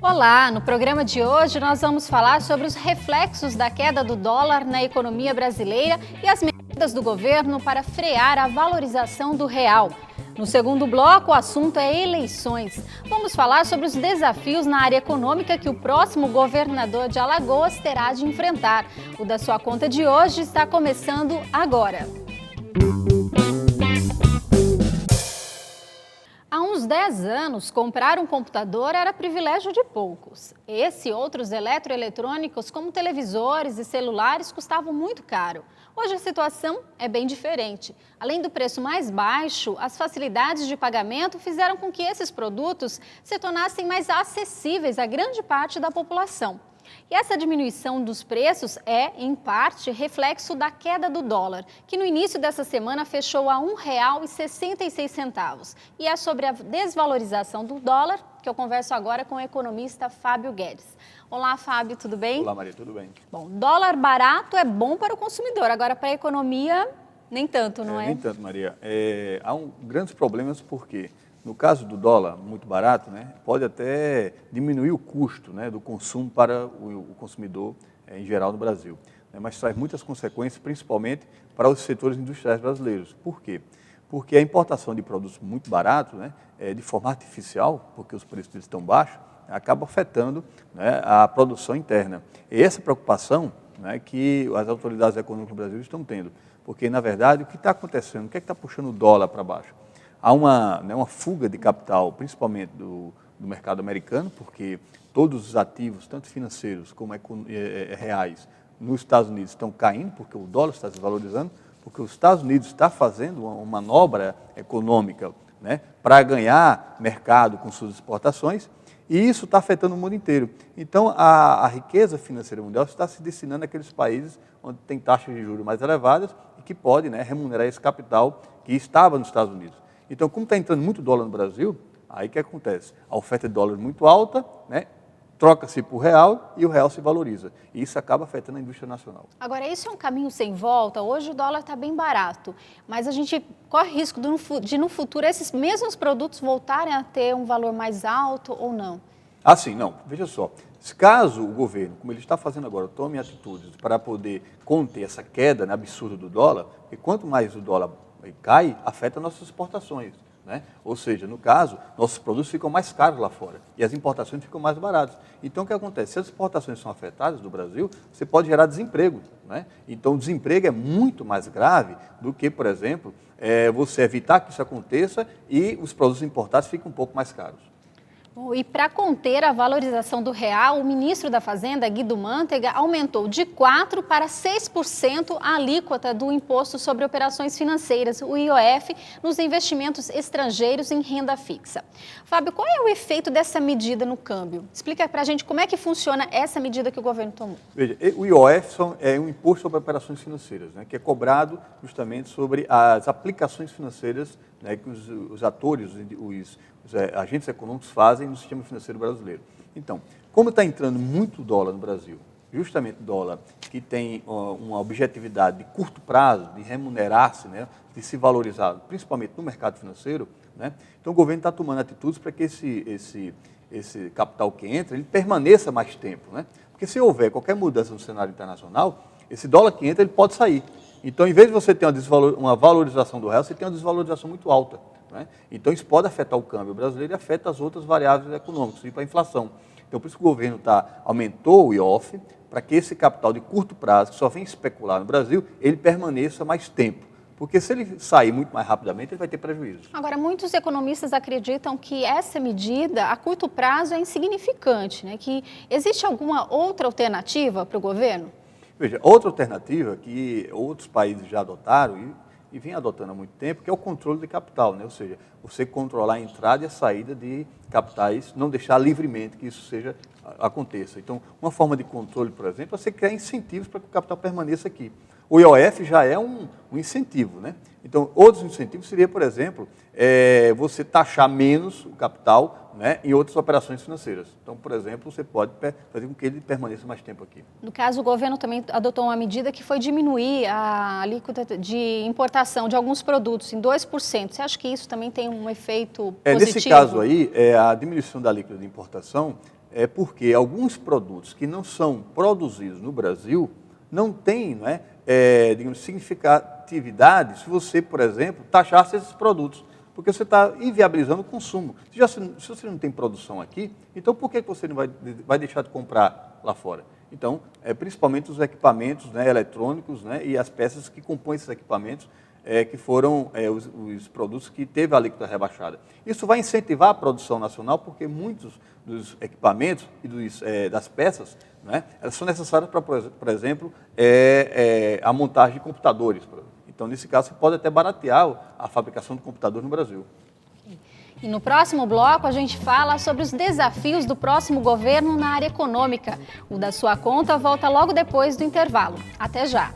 Olá, no programa de hoje nós vamos falar sobre os reflexos da queda do dólar na economia brasileira e as medidas do governo para frear a valorização do real. No segundo bloco, o assunto é eleições. Vamos falar sobre os desafios na área econômica que o próximo governador de Alagoas terá de enfrentar. O Da Sua Conta de hoje está começando agora. Há uns 10 anos, comprar um computador era privilégio de poucos. Esse e outros eletroeletrônicos, como televisores e celulares, custavam muito caro. Hoje a situação é bem diferente. Além do preço mais baixo, as facilidades de pagamento fizeram com que esses produtos se tornassem mais acessíveis a grande parte da população. E essa diminuição dos preços é, em parte, reflexo da queda do dólar, que no início dessa semana fechou a R$ 1,66. E é sobre a desvalorização do dólar que eu converso agora com o economista Fábio Guedes. Olá, Fábio, tudo bem? Olá, Maria, tudo bem? Bom, dólar barato é bom para o consumidor, agora para a economia, nem tanto, não é? Nem tanto, Maria. Há grandes problemas porque, no caso do dólar muito barato, pode até diminuir o custo do consumo para o consumidor em geral no Brasil. Mas traz muitas consequências, principalmente para os setores industriais brasileiros. Por quê? Porque a importação de produtos muito baratos, de forma artificial, porque os preços deles estão baixos, acaba afetando a produção interna. E essa preocupação que as autoridades econômicas do Brasil estão tendo. Porque, na verdade, o que está acontecendo? O que é que está puxando o dólar para baixo? Há uma fuga de capital, principalmente do mercado americano, porque todos os ativos, tanto financeiros como reais, nos Estados Unidos estão caindo, porque o dólar está se valorizando, porque os Estados Unidos está fazendo uma manobra econômica para ganhar mercado com suas exportações, e isso está afetando o mundo inteiro. Então, a riqueza financeira mundial está se destinando àqueles países onde tem taxas de juros mais elevadas e que pode remunerar esse capital que estava nos Estados Unidos. Então, como está entrando muito dólar no Brasil, aí o que acontece? A oferta de dólar é muito alta, troca-se por real e o real se valoriza. E isso acaba afetando a indústria nacional. Agora, isso é um caminho sem volta? Hoje o dólar está bem barato, mas a gente corre risco de no futuro esses mesmos produtos voltarem a ter um valor mais alto ou não? Ah, sim, não. Veja só. Caso o governo, como ele está fazendo agora, tome atitudes para poder conter essa queda absurda do dólar, porque quanto mais o dólar cai, afeta nossas exportações. Ou seja, no caso, nossos produtos ficam mais caros lá fora e as importações ficam mais baratas. Então, o que acontece? Se as exportações são afetadas do Brasil, você pode gerar desemprego. Então, o desemprego é muito mais grave do que, por exemplo, você evitar que isso aconteça e os produtos importados ficam um pouco mais caros. Bom, e para conter a valorização do real, o ministro da Fazenda, Guido Mantega, aumentou de 4% para 6% a alíquota do Imposto sobre Operações Financeiras, o IOF, nos investimentos estrangeiros em renda fixa. Fábio, qual é o efeito dessa medida no câmbio? Explica para a gente como é que funciona essa medida que o governo tomou. Veja, o IOF é um Imposto sobre Operações Financeiras, que é cobrado justamente sobre as aplicações financeiras que os atores, os agentes econômicos fazem no sistema financeiro brasileiro. Então, como está entrando muito dólar no Brasil, justamente dólar que tem uma objetividade de curto prazo, de remunerar-se, de se valorizar, principalmente no mercado financeiro, então o governo está tomando atitudes para que esse capital que entra, ele permaneça mais tempo. Porque se houver qualquer mudança no cenário internacional, esse dólar que entra, ele pode sair. Então, em vez de você ter uma valorização do real, você tem uma desvalorização muito alta. Então, isso pode afetar o câmbio brasileiro e afeta as outras variáveis econômicas, tipo a inflação. Então, por isso que o governo aumentou o IOF para que esse capital de curto prazo, que só vem especular no Brasil, ele permaneça mais tempo. Porque se ele sair muito mais rapidamente, ele vai ter prejuízo. Agora, muitos economistas acreditam que essa medida, a curto prazo, é insignificante, que existe alguma outra alternativa para o governo? Veja, outra alternativa que outros países já adotaram e vem adotando há muito tempo, que é o controle de capital, ou seja, você controlar a entrada e a saída de capitais, não deixar livremente que isso aconteça. Então, uma forma de controle, por exemplo, é você criar incentivos para que o capital permaneça aqui. O IOF já é um incentivo, né? Então, outros incentivos seria, por exemplo, você taxar menos o capital, né, em outras operações financeiras. Então, por exemplo, você pode fazer com que ele permaneça mais tempo aqui. No caso, o governo também adotou uma medida que foi diminuir a alíquota de importação de alguns produtos em 2%. Você acha que isso também tem um efeito positivo? Nesse caso aí, a diminuição da alíquota de importação é porque alguns produtos que não são produzidos no Brasil não têm, digamos, significatividade se você, por exemplo, taxasse esses produtos, porque você está inviabilizando o consumo. Se você não tem produção aqui, então por que você não vai deixar de comprar lá fora? Então, principalmente os equipamentos, né, eletrônicos, né, e as peças que compõem esses equipamentos, que foram os produtos que teve a alíquota rebaixada. Isso vai incentivar a produção nacional, porque muitos dos equipamentos e das peças, né, elas são necessárias para, por exemplo, a montagem de computadores. Então, nesse caso, você pode até baratear a fabricação do computador no Brasil. E no próximo bloco, a gente fala sobre os desafios do próximo governo na área econômica. O Da Sua Conta volta logo depois do intervalo. Até já!